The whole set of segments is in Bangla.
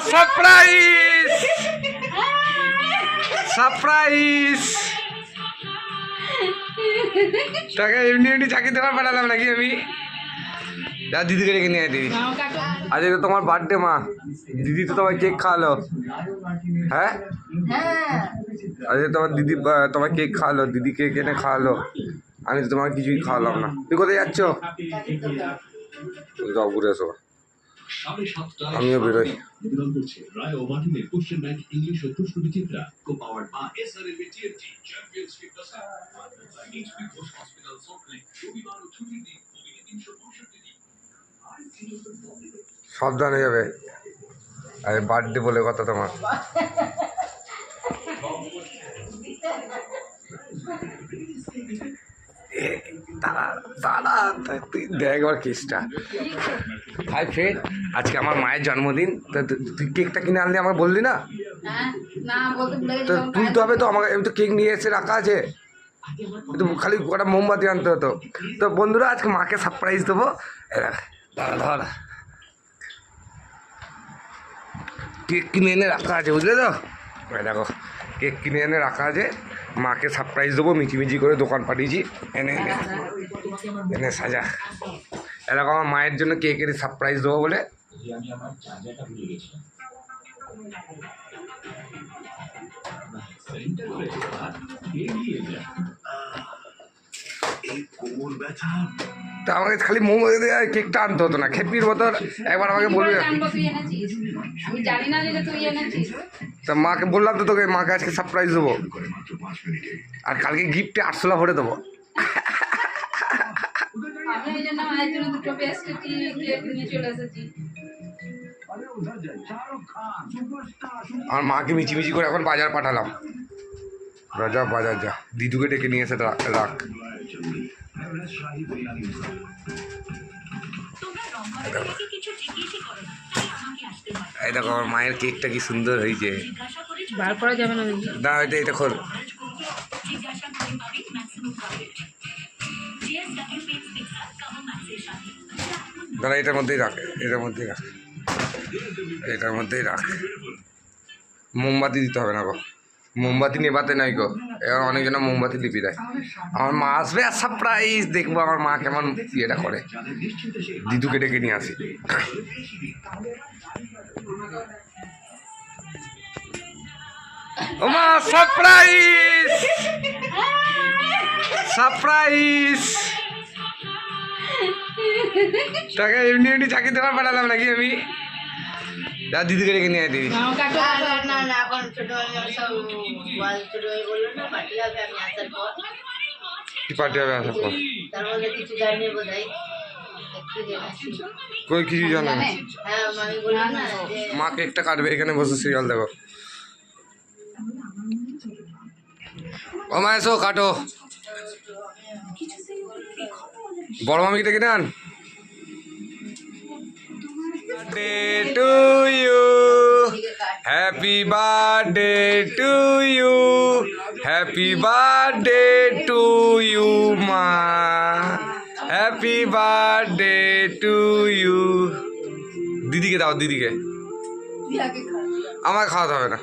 সারপ্রাইজ সারপ্রাইজ তাকে এমনি এমনি চাকরি দেওয়ার পাঠালাম নাকি আমি দিদিকে রেখে নিয়ে দিদি আজকে তো তোমার বার্থডে মা দিদি তো তোমার কেক খাওয়ালো হ্যাঁ আজকে তোমার দিদি তোমার কেক খাওয়ালো দিদি কেক এনে খাওয়ালো আমি তো তোমার কিছুই খাওয়ালাম না তুই কোথায় যাচ্ছ যাও ঘুরে এসো আমিও বেরোই সাবধানে যাবে আরে বার্থডে বলে কথা তোমার দাদা দাদা তুই দেখ একবার কেসটা হাই ফ্রেন্ড আজকে আমার মায়ের জন্মদিন তো তুই কেকটা কিনে আনলি আমাকে বললি না তো তুলতে হবে তো আমাকে আমি তো কেক নিয়ে এসে রাখা আছে তো খালি কটা মোমবাতি আনতে হতো তো বন্ধুরা আজকে মাকে সারপ্রাইজ দেবো দাদা দাদা কেক কিনে এনে রাখা আছে বুঝলে তো দেখো কেক কিনে এনে রাখা আছে মাকে সারপ্রাইজ দেবো মিচিমিচি করে দোকান পাঠিয়েছি এনে এনে এনে সাজা এরকম আমার মায়ের জন্য কেকের সারপ্রাইজ দেবো বলে তা আমাকে খালি মোমো দিয়ে কেকটা আনতে হতো না খেপির মতো একবার আমাকে বলবে তা মাকে বললাম তো তোকে মাকে আজকে সারপ্রাইজ দেবো আর কালকে গিফটে 800 ভরে দেবো আমার মাকে মিচিমিচি করে এখন বাজার পাঠালাম রাজা বাজার যা দিদুকে ডেকে নিয়ে এসে রাখ এই দেখো আমার মায়ের কেকটা কি সুন্দর হয়েছে বার করা যাবে না না এটা এটা খোল দাদা এটার মধ্যেই রাখ এটার মধ্যেই রাখ এটার মধ্যেই রাখ মোমবাতি দিতে হবে না গো মোমবাতি নেবাতে নাই গো এবার অনেকজন মোমবাতি লিপি দেয় আমার মা আসবে আর সারপ্রাইজ দেখবো আমার মা কেমন ইয়েটা করে দিদুকে ডেকে নিয়ে আসি ও মা সারপ্রাইজ সারপ্রাইজ তাকে এমনি এমনি চাকরি দেওয়ার পাঠালাম নাকি আমি দিদিকে রেখে নিয়ে দিদি কি পার্টি হবে আসার পর কই কিছু জানে না মা কেকটা কাটবে এখানে বসে সিরিয়াল দেখো ও মা এসো কাটো বড় মামিকে ডেকে নেন birthday to you happy birthday to you happy birthday to you ma happy birthday to you দিদিকে দাও দিদিকে আমার খাওয়াতে হবে না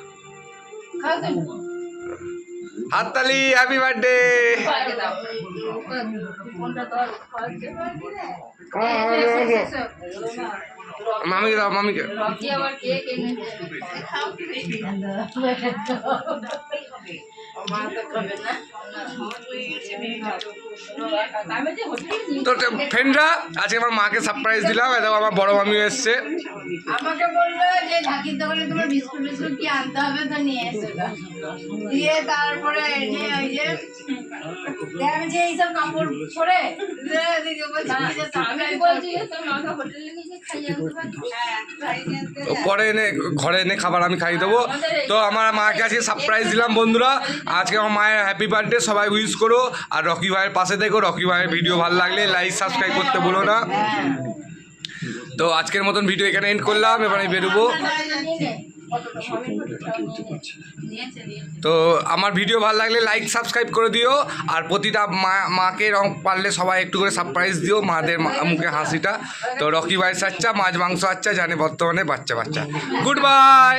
হাততালি হ্যাপি বার্থডে মামিকে দাও মামিকে তো ফ্রেন্ডরা আজকে আমার মাকে সারপ্রাইজ দিলাম এটা আমার বড় মামি এসছে আমাকে বললো যে ঝাঁকির দোকানে তোমার বিস্কুট বিস্কুট কি আনতে হবে তো নিয়ে এসো দিয়ে তারপরে এনে ওই যে আমি যে এইসব কাপড় পরে পরে এনে ঘরে এনে খাবার আমি খাইয়ে দেবো তো আমার মাকে আজকে সারপ্রাইজ দিলাম বন্ধুরা আজকে আমার মায়ের হ্যাপি বার্থডে সবাই উইশ করো আর রকি ভাইয়ের পাশে দেখো রকি ভাইয়ের ভিডিও ভালো লাগলে লাইক সাবস্ক্রাইব করতে বলো না তো আজকের মতন ভিডিও এখানে এন্ড করলাম এবারে বেরোবো তো আমার ভিডিও ভালো লাগলে লাইক সাবস্ক্রাইব করে দিও, আর প্রতিটা মাকে পারলে সবাই একটু করে সারপ্রাইজ দিও মাদের মুখে হাসিটা। তো রকি ভাই সাচ্চা মাছ মাংস আচ্ছা জানে বর্তমানে বাচ্চা বাচ্চা। Good bye.